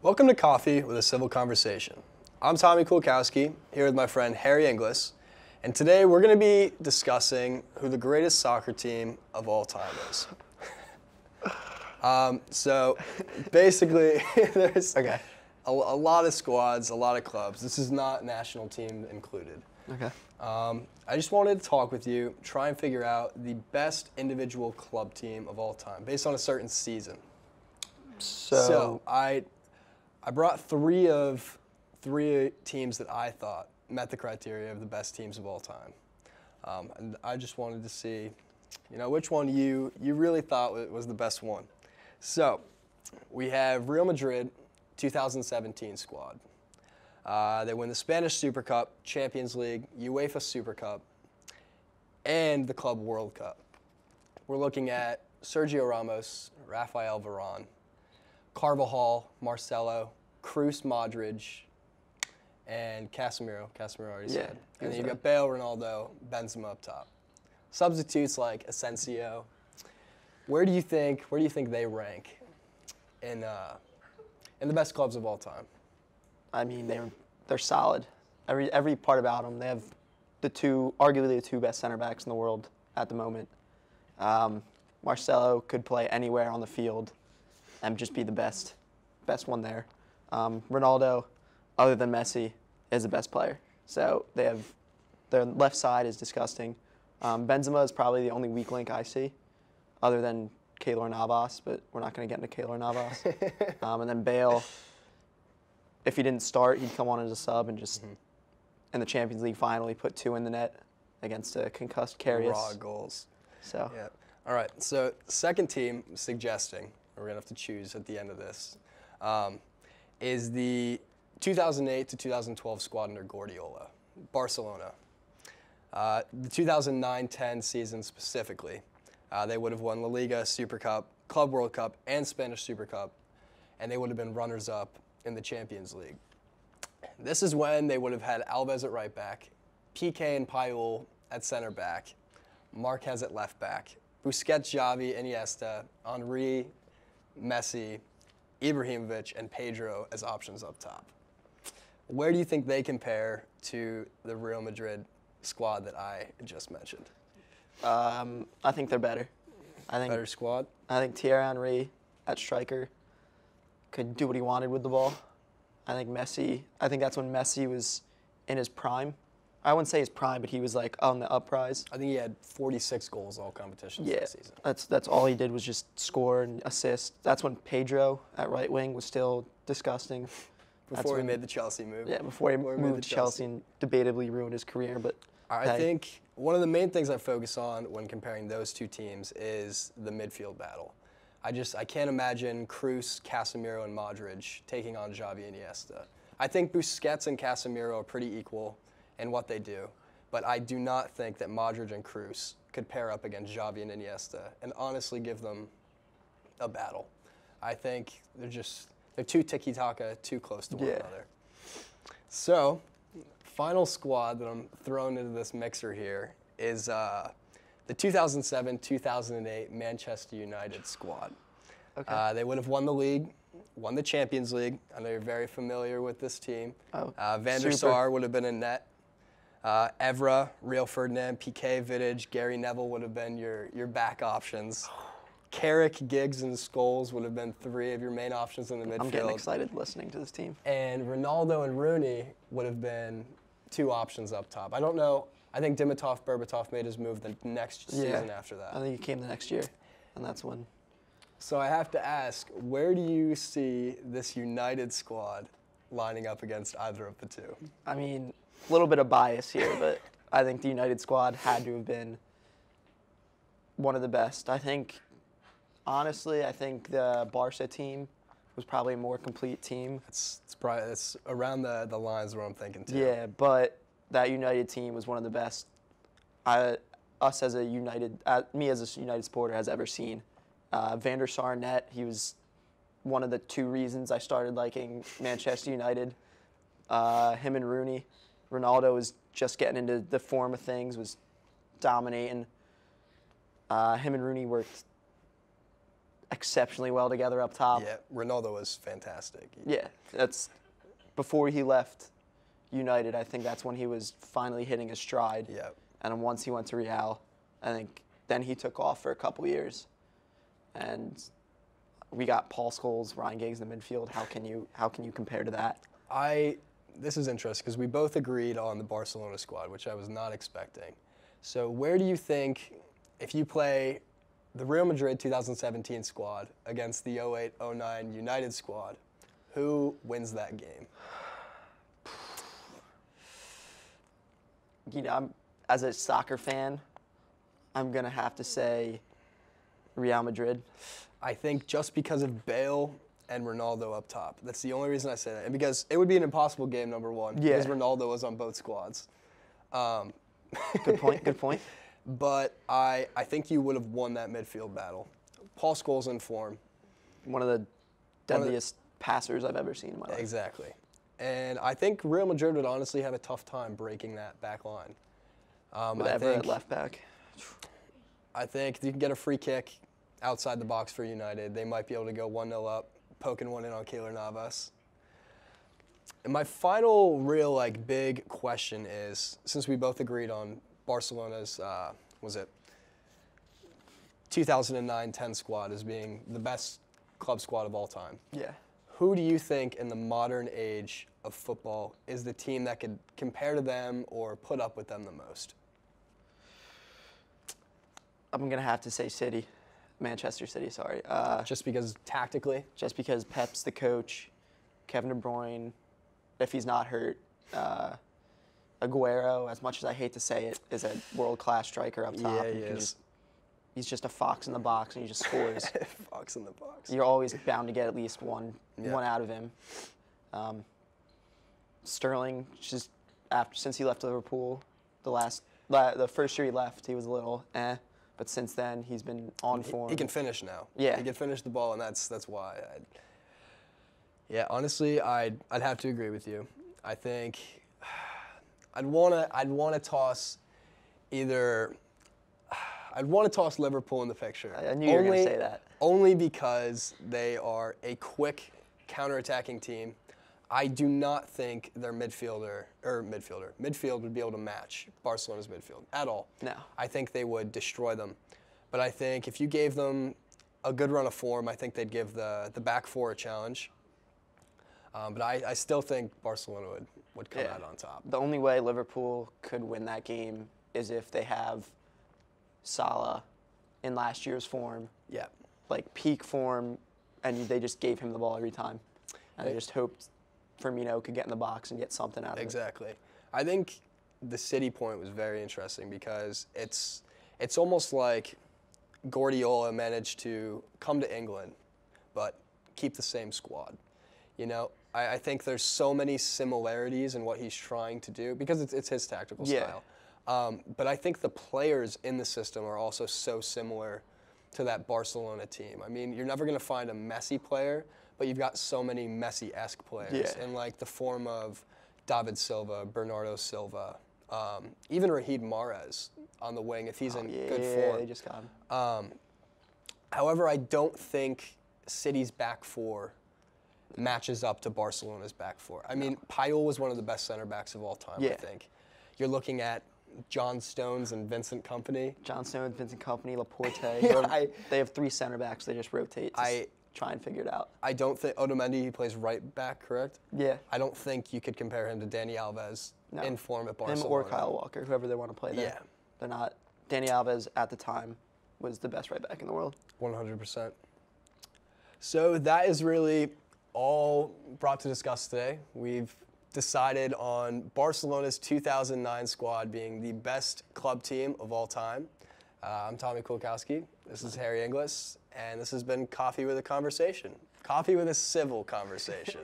Welcome to Coffee with a Civil Conversation. I'm Tommy Kulkowski, here with my friend Harry Inglis, and today we're going to be discussing who the greatest soccer team of all time is. So basically, there's a lot of squads, a lot of clubs. This is not national team included. Okay. I just wanted to talk with you, try and figure out the best individual club team of all time, based on a certain season. So I brought three teams that I thought met the criteria of the best teams of all time. And I just wanted to see, which one you really thought was the best one. So we have Real Madrid 2017 squad. They win the Spanish Super Cup, Champions League, UEFA Super Cup, and the Club World Cup. We're looking at Sergio Ramos, Rafael Varane, Carvajal, Marcelo, Kroos, Modric, and Casemiro. Casemiro already said. And then you got Bale, Ronaldo, Benzema up top. Substitutes like Asensio. Where do you think they rank in the best clubs of all time? I mean, they're solid. Every part about them. They have arguably the two best center backs in the world at the moment. Marcelo could play anywhere on the field and just be the best one there. Ronaldo, other than Messi, is the best player. So their left side is disgusting. Benzema is probably the only weak link I see, other than Keylor Navas, but we're not going to get into Keylor Navas. And then Bale, if he didn't start, he'd come on as a sub and just, in the Champions League final, he put 2 in the net against a concussed Karius. Raw goals. So. Yeah. All right, so second team suggesting, we're going to have to choose at the end of this, is the 2008 to 2012 squad under Guardiola, Barcelona. The 2009-10 season specifically, they would have won La Liga, Super Cup, Club World Cup, and Spanish Super Cup, and they would have been runners-up in the Champions League. This is when they would have had Alves at right back, Piqué and Puyol at center back, Marquez at left back, Busquets, Xavi, Iniesta, Henry, Messi, Ibrahimovic, and Pedro as options up top. Where do you think they compare to the Real Madrid squad that I just mentioned? I think they're better. Better squad? I think Thierry Henry at striker could do what he wanted with the ball. I think that's when Messi was in his prime. I wouldn't say his prime, but he was like on the uprise. I think he had 46 goals all competitions this season. That's all he did was just score and assist. That's when Pedro at right wing was still disgusting. Before he made the Chelsea move. Yeah, before he moved to Chelsea and debatably ruined his career. But I think one of the main things I focus on when comparing those two teams is the midfield battle. I can't imagine Kroos, Casemiro, and Modric taking on Xavi and Iniesta. I think Busquets and Casemiro are pretty equal in what they do, but I do not think that Modric and Kroos could pair up against Xavi and Iniesta and honestly give them a battle. I think they're too tiki-taka, too close to one another. So, final squad that I'm throwing into this mixer here is the 2007-2008 Manchester United squad. Okay. They would have won the league, won the Champions League. I know you're very familiar with this team. Van der Sar would have been in net. Evra, Rio Ferdinand, Piqué, Vidic, Gary Neville would have been your back options. Carrick, Giggs, and Scholes would have been 3 of your main options in the midfield. I'm getting excited listening to this team. And Ronaldo and Rooney would have been 2 options up top. I don't know. I think Dimitrov Berbatov made his move the next season after that. I think he came the next year, and that's when. So I have to ask, where do you see this United squad lining up against either of the two? I mean, a little bit of bias here, but I think the United squad had to have been one of the best. Honestly, I think the Barca team was probably a more complete team. It's around the lines where I'm thinking too. Yeah, but that United team was one of the best me as a United supporter has ever seen. Van der Sar net, he was one of the 2 reasons I started liking Manchester United. Him and Rooney. Ronaldo was just getting into the form of things, was dominating. Him and Rooney worked exceptionally well together up top. Yeah, Ronaldo was fantastic. Yeah, that's before he left United. I think that's when he was finally hitting his stride. Yeah. And then once he went to Real, I think then he took off for a couple years. And we got Paul Scholes, Ryan Giggs in the midfield. How can you compare to that? This is interesting because we both agreed on the Barcelona squad, which I was not expecting. So where do you think, if you play the Real Madrid 2017 squad against the 08-09 United squad, who wins that game? You know, as a soccer fan, I'm going to have to say Real Madrid. I think just because of Bale and Ronaldo up top. That's the only reason I say that. And because it would be an impossible game, number one, because Ronaldo was on both squads. Good point. But I think you would have won that midfield battle. Paul Scholes in form. One of the deadliest passers I've ever seen in my life. Exactly. And I think Real Madrid would honestly have a tough time breaking that back line. With Everett at left back. I think if you can get a free kick outside the box for United, they might be able to go 1-0 up, poking one in on Keylor Navas. And my final real big question is, since we both agreed on Barcelona's, 2009-10 squad as being the best club squad of all time. Yeah. Who do you think in the modern age of football is the team that could compare to them or put up with them the most? I'm going to have to say City. Manchester City, sorry. Just because tactically? Just because Pep's the coach, Kevin De Bruyne, if he's not hurt, Aguero, as much as I hate to say it, is a world-class striker up top. Yeah, he is. He's just a fox in the box, and he just scores. Fox in the box. You're always bound to get at least one out of him. Sterling, just since he left Liverpool, the first year he left, he was a little but since then he's been on form. He can finish now. Yeah, he can finish the ball, and that's why. Honestly, I'd have to agree with you. I think I'd wanna toss either. I'd want to toss Liverpool in the picture. I knew you were going to say that. Only because they are a quick counterattacking team. I do not think their midfield would be able to match Barcelona's midfield at all. No. I think they would destroy them. But I think if you gave them a good run of form, I think they'd give the back four a challenge. But I still think Barcelona would come out on top. The only way Liverpool could win that game is if they have Salah in last year's form, peak form, and they just gave him the ball every time. And they just hoped Firmino could get in the box and get something out of it. Exactly. I think the City point was very interesting because it's almost like Guardiola managed to come to England but keep the same squad. You know, I think there's so many similarities in what he's trying to do because it's his tactical style. But I think the players in the system are also so similar to that Barcelona team. I mean, you're never going to find a Messi player, but you've got so many Messi-esque players in the form of David Silva, Bernardo Silva, even Raheem Mahrez on the wing if he's in good form. They just got him. However, I don't think City's back four matches up to Barcelona's back four. I mean, Puyol was one of the best center backs of all time, I think. You're looking at John Stones and Vincent Kompany. John Stones, Vincent Kompany, Laporte. They have three center backs. They just rotate to try and figure it out. I don't think Otamendi, he plays right back, correct? Yeah. I don't think you could compare him to Dani Alves in form at Barcelona. Him or Kyle Walker, whoever they want to play there. Yeah. They're not. Dani Alves at the time was the best right back in the world. 100%. So that is really all brought to discuss today. We've decided on Barcelona's 2009 squad being the best club team of all time. I'm Tommy Kulkowski. This is Harry Inglis, and this has been Coffee with a Conversation. Coffee with a civil conversation.